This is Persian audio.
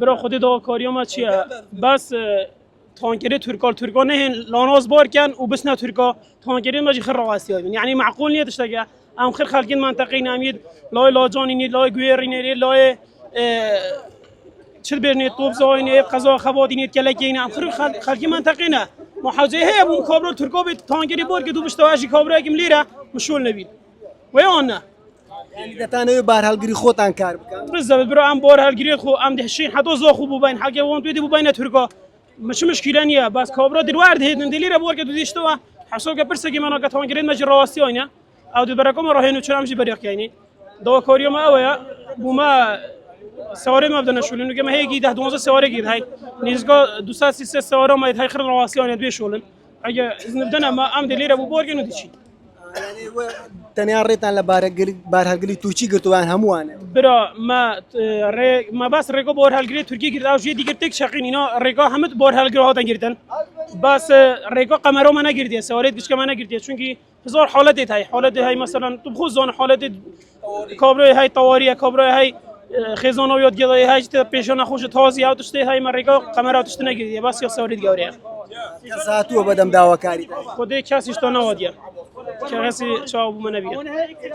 برا خودی دا کاریوم چیه بس تانکری ترکا نه لاناز بار کن و بس نه ترکا تانکری ماجی خر رواسی های یعنی معقول نیتش تگه ام خیر خلقین منطقه نامید لای لاجانی نید لای گویری نید لای چه برنید توب زاینه قضا خوادی نید کلکی نه ام خیر خلقی منطقه نه محاجه هی ابو کابرا ترکا به تانکری بار که دو بشتاوشی کابرا کم لیره مشول نبید و یا نه یعنی دتانه بار هالگری خودتان کار بکن بالضبط برو ام بار هالگری خو ام دهشین حتی زا خوب ببین حاجه وان توی دی ببین ترکا مش مشكله نيا بس كابرا دلوارد هيدن دليره بورك دو ديشتوا حسوق برسكي مانا قطعون جرين مجر رواسي وينا او دو بركم راهينو چرام جي بريق يعني دو كوريو ما اويا بوما سواري ما بدنا شولن كما هي جي 12 سواري جي هاي نيزغا 2 سواري ما هاي خير رواسي وينا دوي شولن اجا نبدنا ما ام دليره بو بورك نو ديشي يعني تنيا ريتان بار هالگری توچی گرتوان هموانه برا ما بس ريكو بور هالجري تركي جرت او جي ديگر تك شقين اینا ريكو همت بور هالجري هاتن گرتن بس ريكو قمرو ما نگردي سواريت كش كما نگردي چونكي هزار حالت هاي مثلا تو بخو زون حالت كابرو هاي طواريه كابرو هاي خزانه ياد گدای هاي پیشانه خوش تازي او تشتي هاي ما ريكو قمرو تشت نگردي بس يا سواريت گوريه ساعتو بدم داواکاری خودی کسیش تو نوادیه که کسی شاو منبیه